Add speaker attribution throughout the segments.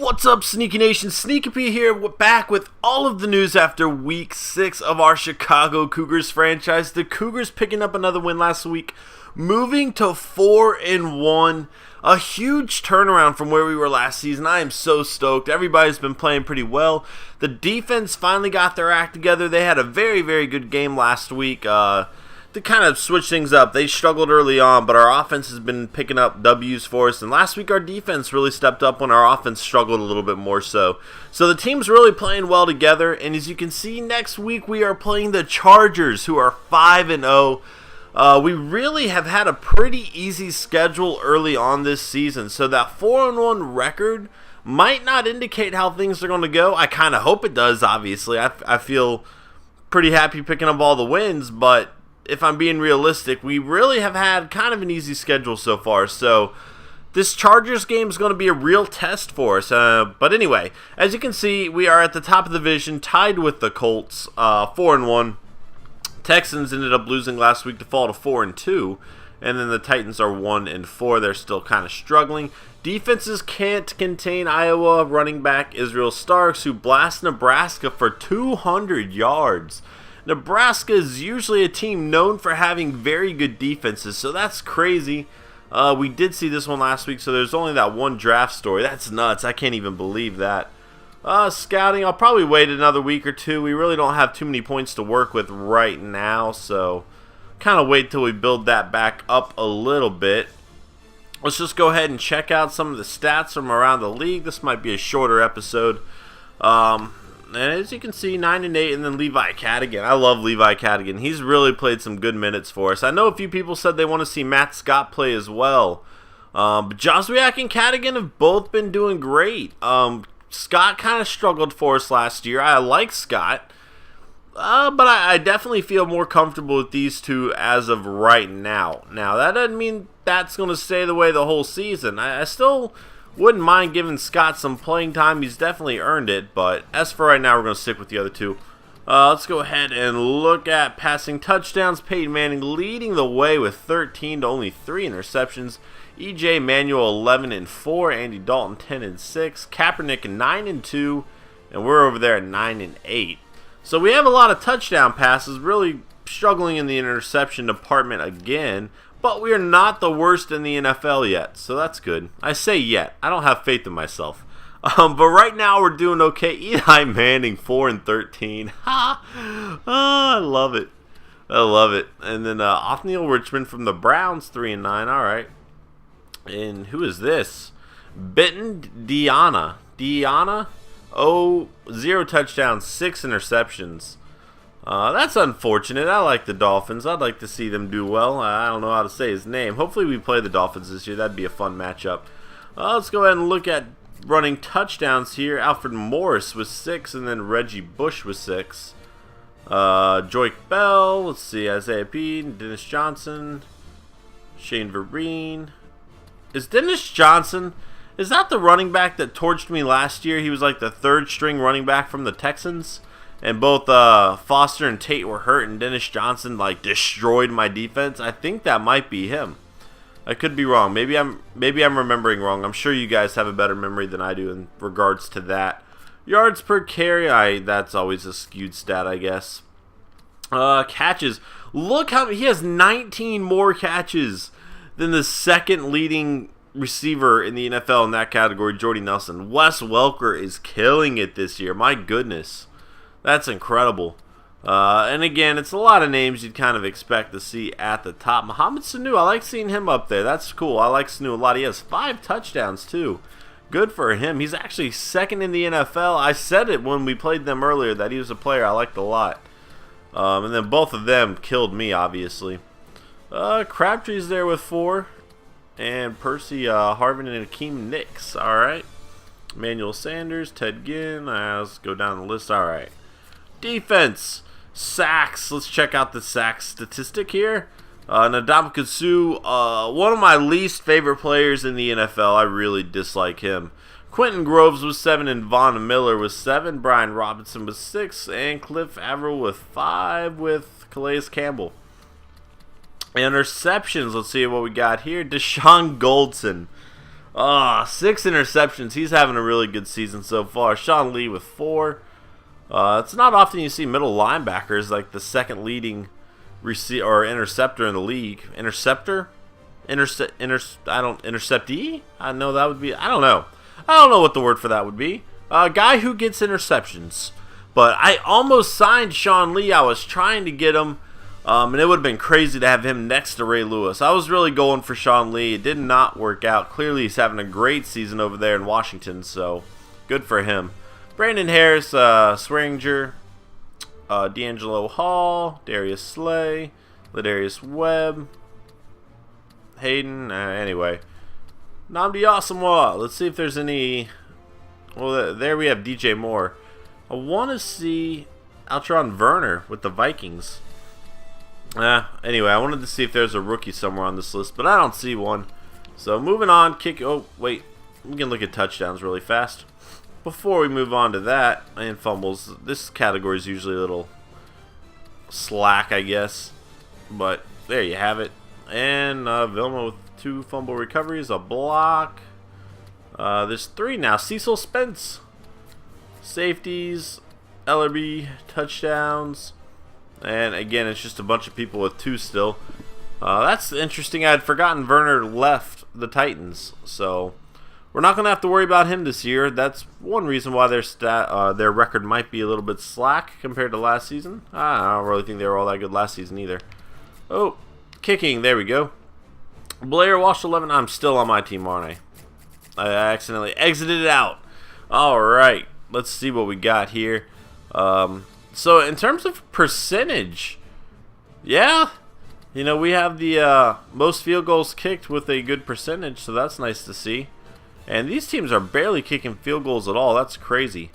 Speaker 1: What's up, Sneaky Nation? Sneaky P here, back with all of the news after Week 6 of our Chicago Cougars franchise. The Cougars picking up another win last week, moving to 4-1. A huge turnaround from where we were last season. I am so stoked. Everybody's been playing pretty well. The defense finally got their act together. They had a very, very good game last week. To kind of switch things up, they struggled early on, but our offense has been picking up W's for us. And last week, our defense really stepped up when our offense struggled a little bit more so. So the team's really playing well together. And as you can see, next week we are playing the Chargers, who are 5-0. We really have had a pretty easy schedule early on this season. So that 4-1 record might not indicate how things are going to go. I kind of hope it does, obviously. I feel pretty happy picking up all the wins, but if I'm being realistic, we really have had kind of an easy schedule so far. So this Chargers game is going to be a real test for us. But anyway, as you can see, we are at the top of the division, tied with the Colts, 4-1. Texans ended up losing last week to fall to 4-2. And then the Titans are 1-4. They're still kind of struggling. Defenses can't contain Iowa running back Israel Starks, who blasts Nebraska for 200 yards. Nebraska is usually a team known for having very good defenses, so that's crazy. We did see this one last week, so there's only that one draft story. That's nuts. I can't even believe that. Scouting, I'll probably wait another week or two. We really don't have too many points to work with right now, so kind of wait till we build that back up a little bit. Let's just go ahead and check out some of the stats from around the league. This might be a shorter episode. And as you can see, 9-8, and then Levi Cadigan. I love Levi Cadigan. He's really played some good minutes for us. I know a few people said they want to see Matt Scott play as well. But Joswiak and Cadigan have both been doing great. Scott kind of struggled for us last year. I like Scott. But I definitely feel more comfortable with these two as of right now. Now, that doesn't mean that's going to stay the way the whole season. I still wouldn't mind giving Scott some playing time. He's definitely earned it, but as for right now, we're going to stick with the other two. Let's go ahead and look at passing touchdowns. Peyton Manning leading the way with 13 to only 3 interceptions. E.J. Manuel 11-4. Andy Dalton 10-6. Kaepernick 9-2. And we're over there at 9-8. So we have a lot of touchdown passes, really struggling in the interception department again. But we are not the worst in the NFL yet, so that's good. I say yet. I don't have faith in myself. But right now we're doing okay. Eli Manning, 4-13. Ha! I love it. I love it. And then Othniel Richmond from the Browns, 3-9. All right. And who is this? Benton Deanna. Deanna? 0 touchdowns, 6 interceptions. That's unfortunate. I like the Dolphins. I'd like to see them do well. I don't know how to say his name. Hopefully we play the Dolphins this year. That'd be a fun matchup. Let's go ahead and look at running touchdowns here. Alfred Morris with 6, and then Reggie Bush with 6. Joique Bell. Let's see. Isaiah P. Dennis Johnson. Shane Vereen. Is Dennis Johnson... Is that the running back that torched me last year? He was like the 3rd string running back from the Texans. And both Foster and Tate were hurt, and Dennis Johnson like destroyed my defense. I think that might be him. I could be wrong. Maybe I'm remembering wrong. I'm sure you guys have a better memory than I do in regards to that. Yards per carry, that's always a skewed stat, I guess. Catches. Look how he has 19 more catches than the second leading receiver in the NFL in that category, Jordy Nelson. Wes Welker is killing it this year. My goodness. That's incredible. And again, it's a lot of names you'd kind of expect to see at the top. Mohamed Sanu, I like seeing him up there. That's cool. I like Sanu a lot. He has 5 touchdowns, too. Good for him. He's actually 2nd in the NFL. I said it when we played them earlier that he was a player I liked a lot. And then both of them killed me, obviously. Crabtree's there with 4. And Percy Harvin and Akeem Nicks. All right. Emmanuel Sanders, Ted Ginn. Let's go down the list. All right. Defense, sacks. Let's check out the sack statistic here. Ndamukong Suh, one of my least favorite players in the NFL. I really dislike him. Quentin Groves was 7, and Von Miller was 7. Brian Robinson was 6, and Cliff Averill with 5 with Calais Campbell. Interceptions, let's see what we got here. Deshaun Goldson. 6 interceptions. He's having a really good season so far. Sean Lee with 4. It's not often you see middle linebackers like the second leading or interceptor in the league. Interceptor? Interceptee? I know that would be. I don't know. I don't know what the word for that would be. A guy who gets interceptions. But I almost signed Sean Lee. I was trying to get him. And it would have been crazy to have him next to Ray Lewis. I was really going for Sean Lee. It did not work out. Clearly, he's having a great season over there in Washington, so good for him. Brandon Harris, Swaringer, D'Angelo Hall, Darius Slay, Ladarius Webb, Hayden. Anyway, Nnamdi Asomugha. Let's see if there's any. Well, there we have DJ Moore. I want to see Altron Werner with the Vikings. Anyway, I wanted to see if there's a rookie somewhere on this list, but I don't see one. So moving on, oh wait, we can look at touchdowns really fast. Before we move on to that, and fumbles, this category is usually a little slack, I guess. But there you have it. And Vilma with 2 fumble recoveries, a block. There's 3 now. Cecil Spence, safeties, Ellerby, touchdowns. And again, it's just a bunch of people with 2 still. That's interesting. I had forgotten Werner left the Titans, so we're not going to have to worry about him this year. That's one reason why their record might be a little bit slack compared to last season. I don't really think they were all that good last season either. Oh, kicking. There we go. Blair Walsh 11. I'm still on my team, aren't I? I accidentally exited it out. All right. Let's see what we got here. So in terms of percentage, yeah, you know, we have the most field goals kicked with a good percentage, so that's nice to see. And these teams are barely kicking field goals at all. That's crazy.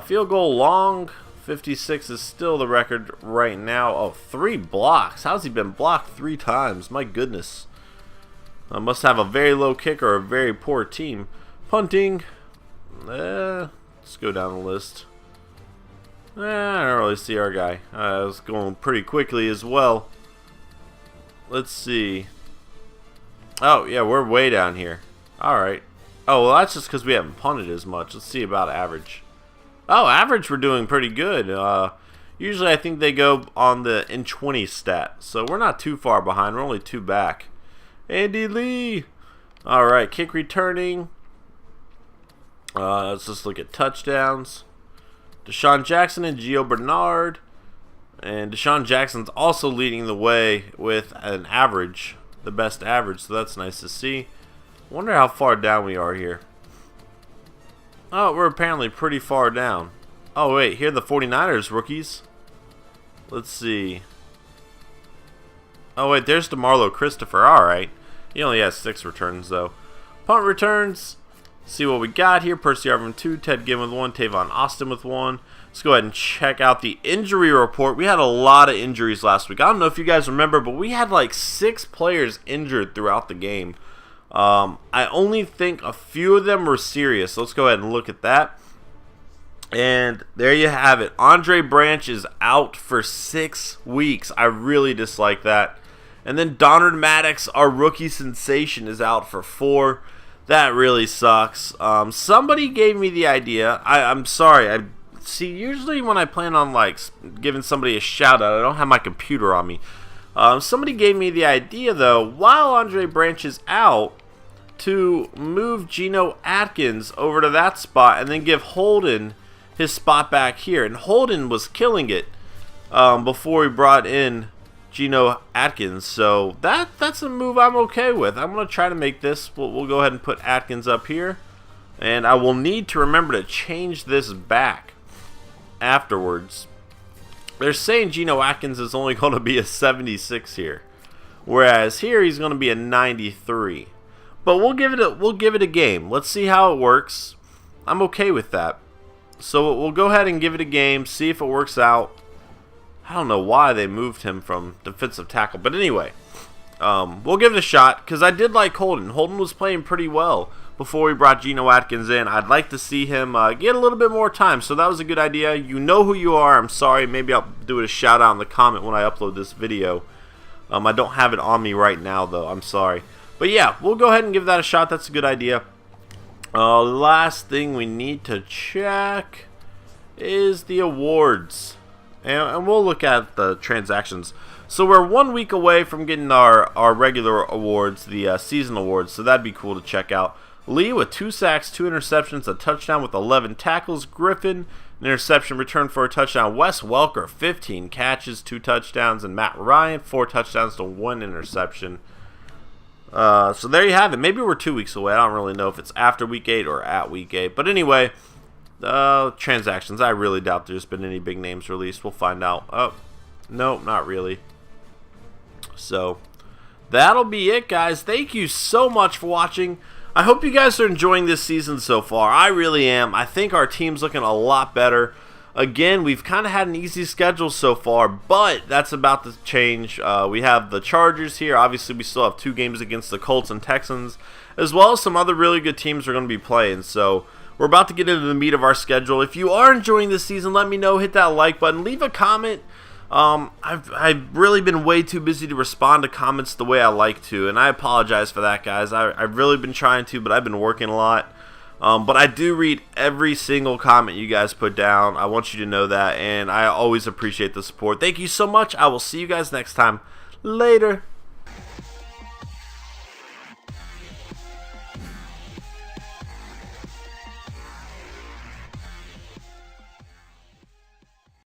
Speaker 1: Field goal long, 56 is still the record right now. Oh, 3 blocks. How's he been blocked 3 times? My goodness. Must have a very low kick or a very poor team. Punting. Let's go down the list. I don't really see our guy. I was going pretty quickly as well. Let's see. Oh, yeah, we're way down here. Alright. Oh, well, that's just because we haven't punted as much. Let's see about average. Oh, average we're doing pretty good. Usually I think they go on the in 20 stat. So we're not too far behind. We're only 2 back. Andy Lee. Alright, kick returning. Let's just look at touchdowns. Deshaun Jackson and Gio Bernard. And Deshaun Jackson's also leading the way with an average. The best average, so that's nice to see. Wonder how far down we are here. Oh, we're apparently pretty far down. Oh, wait, here are the 49ers rookies. Let's see. Oh, wait, there's DeMarlo Christopher. Alright. He only has 6 returns, though. Punt returns. See what we got here. Percy Harvin 2, Ted Ginn with 1, Tavon Austin with 1. Let's go ahead and check out the injury report. We had a lot of injuries last week. I don't know if you guys remember, but we had like 6 players injured throughout the game. I only think a few of them were serious. So let's go ahead and look at that. And there you have it. Andre Branch is out for 6 weeks. I really dislike that. And then Donald Maddox, our rookie sensation, is out for 4. That really sucks. Somebody gave me the idea. I'm sorry. See, usually when I plan on like giving somebody a shout out, I don't have my computer on me. Somebody gave me the idea though, while Andre Branch is out, to move Geno Atkins over to that spot and then give Holden his spot back here. And Holden was killing it before we brought in Geno Atkins. So that's a move I'm okay with. I'm going to try to make this. We'll go ahead and put Atkins up here. And I will need to remember to change this back afterwards. They're saying Geno Atkins is only going to be a 76 here. Whereas here he's going to be a 93. But we'll give it a game. Let's see how it works. I'm okay with that. So we'll go ahead and give it a game, see if it works out. I don't know why they moved him from defensive tackle. But anyway, we'll give it a shot because I did like Holden. Holden was playing pretty well before we brought Geno Atkins in. I'd like to see him get a little bit more time. So that was a good idea. You know who you are. I'm sorry. Maybe I'll do it a shout out in the comment when I upload this video. I don't have it on me right now, though. I'm sorry. But yeah, we'll go ahead and give that a shot. That's a good idea. Last thing we need to check is the awards. And we'll look at the transactions. So we're 1 week away from getting our regular awards, the season awards. So that'd be cool to check out. Lee with 2 sacks, 2 interceptions, a touchdown with 11 tackles. Griffin, an interception return for a touchdown. Wes Welker, 15 catches, 2 touchdowns. And Matt Ryan, 4 touchdowns to 1 interception. So there you have it. Maybe we're 2 weeks away. I don't really know if it's after week 8 or at week 8. But anyway, transactions. I really doubt there's been any big names released. We'll find out. Oh, no, not really. So that'll be it, guys. Thank you so much for watching. I hope you guys are enjoying this season so far. I really am. I think our team's looking a lot better. Again, we've kind of had an easy schedule so far, but that's about to change. We have the Chargers here. Obviously, we still have 2 games against the Colts and Texans, as well as some other really good teams we're going to be playing. So we're about to get into the meat of our schedule. If you are enjoying this season, let me know. Hit that like button. Leave a comment. I've really been way too busy to respond to comments the way I like to, and I apologize for that, guys. I've really been trying to, but I've been working a lot. But I do read every single comment you guys put down. I want you to know that, and I always appreciate the support. Thank you so much. I will see you guys next time. Later.